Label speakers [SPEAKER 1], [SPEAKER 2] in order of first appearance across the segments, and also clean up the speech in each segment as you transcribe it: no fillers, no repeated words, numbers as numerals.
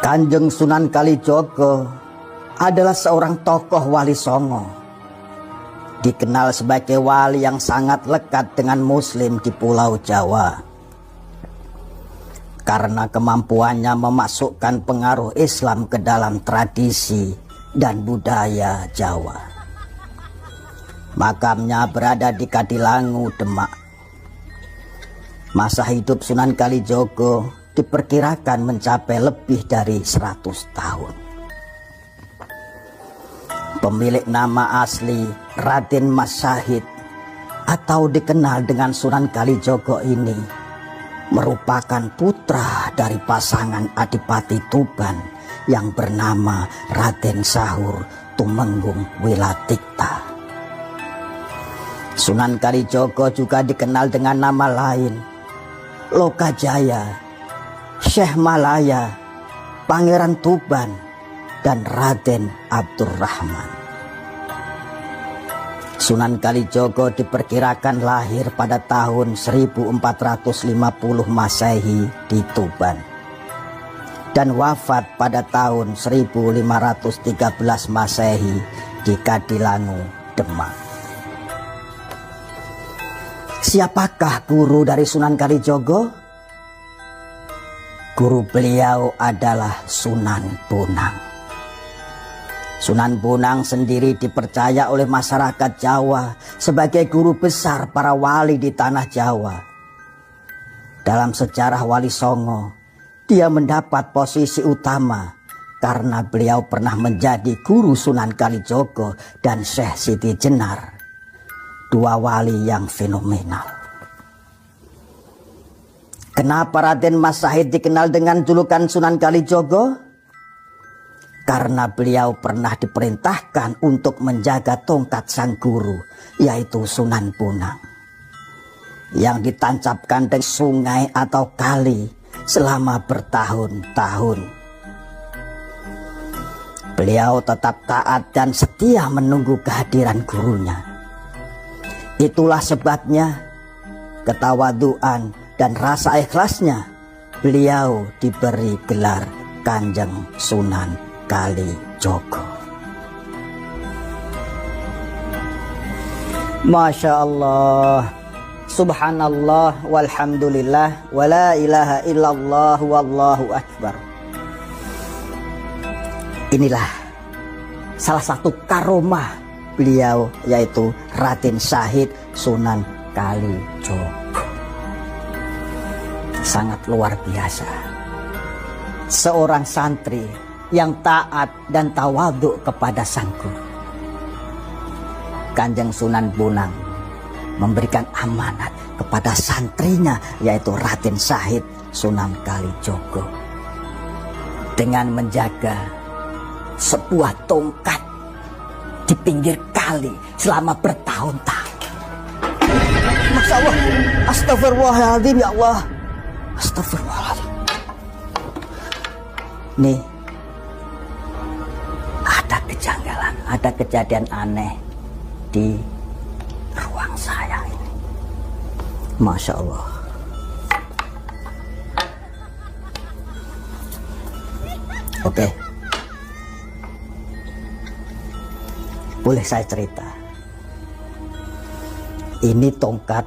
[SPEAKER 1] Kanjeng Sunan Kalijaga adalah seorang tokoh wali songo. Dikenal sebagai wali yang sangat lekat dengan muslim di Pulau Jawa. Karena kemampuannya memasukkan pengaruh Islam ke dalam tradisi dan budaya Jawa. Makamnya berada di Kadilangu, Demak. Masa hidup Sunan Kalijaga diperkirakan mencapai lebih dari 100 tahun. Pemilik nama asli Raden Mas Syahid atau dikenal dengan Sunan Kalijaga ini merupakan putra dari pasangan Adipati Tuban yang bernama Raden Sahur Tumenggung Wilatikta. Sunan Kalijaga juga dikenal dengan nama lain Lokajaya, Syekh Malaya, Pangeran Tuban, dan Raden Abdurrahman. Sunan Kalijaga diperkirakan lahir pada tahun 1450 Masehi di Tuban dan wafat pada tahun 1513 Masehi di Kadilangu, Demak. Siapakah guru dari Sunan Kalijaga? Guru beliau adalah Sunan Bonang. Sunan Bonang sendiri dipercaya oleh masyarakat Jawa sebagai guru besar para wali di tanah Jawa. Dalam sejarah Wali Songo, dia mendapat posisi utama karena beliau pernah menjadi guru Sunan Kalijaga dan Syekh Siti Jenar, dua wali yang fenomenal. Kenapa Raden Mas Syahid dikenal dengan julukan Sunan Kalijaga? Karena beliau pernah diperintahkan untuk menjaga tongkat sang guru, yaitu Sunan Bonang, yang ditancapkan di sungai atau kali selama bertahun-tahun. Beliau tetap taat dan setia menunggu kehadiran gurunya. Itulah sebabnya ketawaduan dan rasa ikhlasnya beliau diberi gelar Kanjeng Sunan Kalijaga. Masya Allah, subhanallah, walhamdulillah, wala ilaha illallah, wallahu akbar. Inilah salah satu karomah beliau, yaitu Raden Syahid Sunan Kalijaga. Sangat luar biasa. Seorang santri yang taat dan tawadhu kepada sang guru. Kanjeng Sunan Bonang memberikan amanat kepada santrinya, yaitu Raden Syahid Sunan Kalijaga, dengan menjaga sebuah tongkat di pinggir kali selama bertahun-tahun. Masya Allah, astagfirullahaladzim, ya Allah. Astagfirullahaladzim. Nih, ada kejanggalan, ada kejadian aneh di ruang saya ini. Masya Allah. Oke, boleh saya cerita? Ini tongkat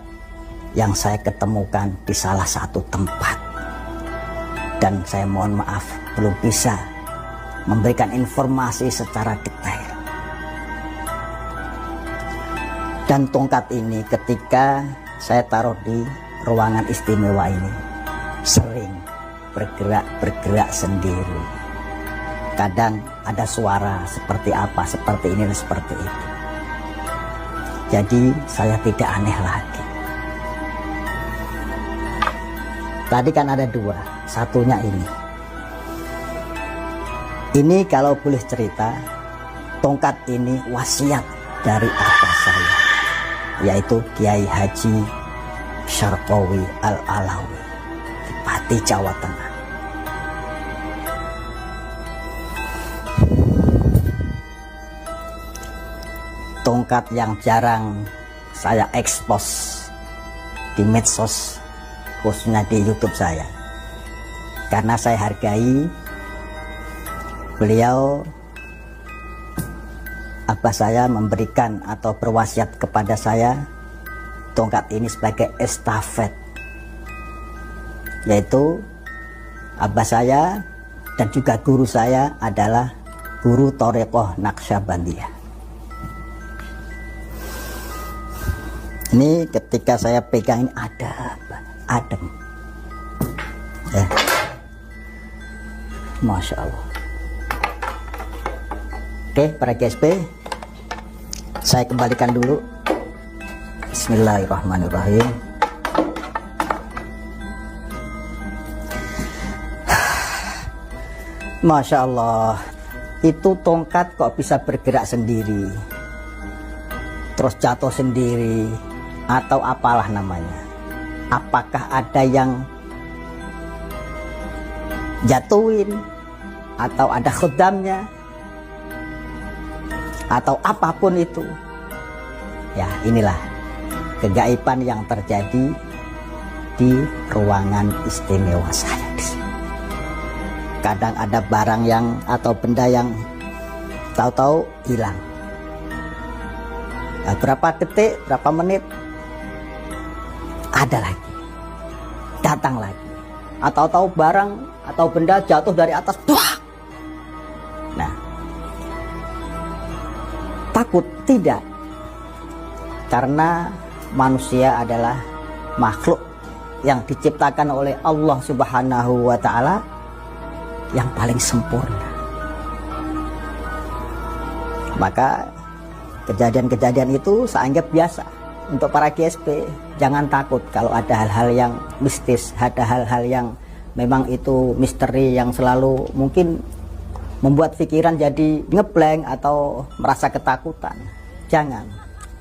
[SPEAKER 1] yang saya ketemukan di salah satu tempat, dan saya mohon maaf belum bisa memberikan informasi secara detail. Dan tongkat ini ketika saya taruh di ruangan istimewa ini sering bergerak sendiri. Kadang ada suara seperti apa, seperti ini dan seperti itu. Jadi saya tidak aneh lagi. Tadi kan ada dua, satunya ini. Ini kalau boleh cerita, tongkat ini wasiat dari abah saya, yaitu Kiai Haji Syarqawi Al-Alawi di Pati, Jawa Tengah. Tongkat yang jarang saya ekspos di medsos, khususnya di YouTube saya, karena saya hargai beliau, abah saya memberikan atau berwasiat kepada saya tongkat ini sebagai estafet, yaitu abah saya dan juga guru saya adalah guru Thoreqoh Naqsyabandiyah. Ini ketika saya pegang ini adem ya. Masya Allah. Oke, para GSP, saya kembalikan dulu. Bismillahirrahmanirrahim. Masya Allah, itu tongkat kok bisa bergerak sendiri, terus jatuh sendiri, atau apalah namanya. Apakah ada yang jatuhin, atau ada khudamnya, atau apapun itu. Ya, inilah kegaiban yang terjadi di ruangan istimewa saya di sini. Kadang ada barang yang atau benda yang tahu-tahu hilang. Nah, berapa detik, berapa menit, ada lagi, datang lagi. Atau tahu barang atau benda jatuh dari atas, buah. Nah, takut tidak, karena manusia adalah makhluk yang diciptakan oleh Allah Subhanahu wa Ta'ala yang paling sempurna. Maka kejadian-kejadian itu saya anggap biasa. Untuk para GSP, jangan takut kalau ada hal-hal yang mistis, ada hal-hal yang memang itu misteri yang selalu mungkin membuat pikiran jadi ngeblank atau merasa ketakutan. Jangan,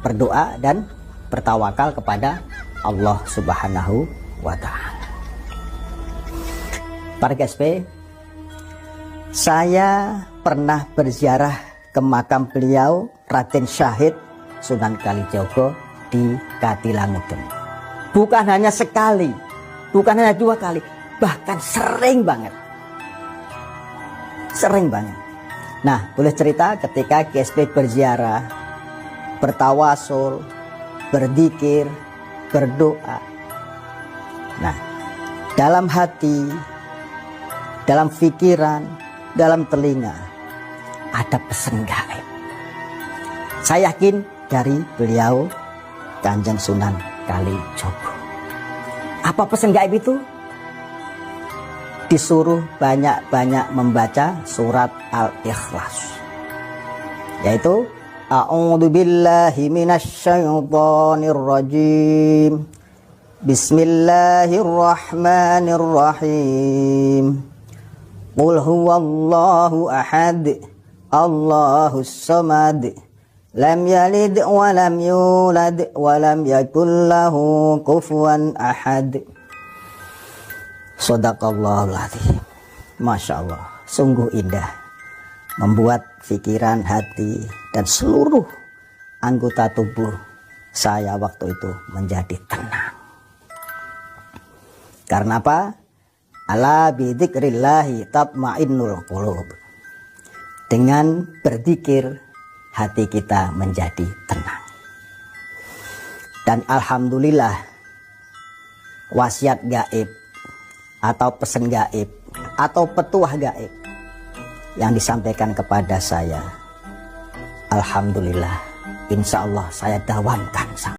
[SPEAKER 1] berdoa dan bertawakal kepada Allah Subhanahu wa Ta'ala. Para GSP, saya pernah berziarah ke makam beliau Raden Syahid Sunan Kalijogo di Katilangudan. Bukan hanya sekali, bukan hanya 2 kali, bahkan sering banget. Sering banget. Nah, boleh cerita ketika GSP berziarah, bertawasul, berzikir, berdoa. Nah, dalam hati, dalam pikiran, dalam telinga ada pesan gaib. Saya yakin dari beliau Kanjeng Sunan Kalijogo. Apa pesan gaib itu? Disuruh banyak-banyak membaca surat Al-Ikhlas, yaitu A'udzubillahi minasyaitonirrajim. Bismillahirrahmanirrahim. Qul huwallahu ahad, Allahus samad, lam yalid wa lam yulad wa lam yakul lahu kufuwan ahad. Shadaqallahul adzim. Masya Allah, sungguh indah, membuat pikiran, hati, dan seluruh anggota tubuh saya waktu itu menjadi tenang. Karena apa? Ala bidzikrillahi tatmainnul qulub. Dengan berzikir, hati kita menjadi tenang. Dan alhamdulillah, wasiat gaib atau pesan gaib atau petuah gaib yang disampaikan kepada saya, alhamdulillah, insya Allah saya dawamkan.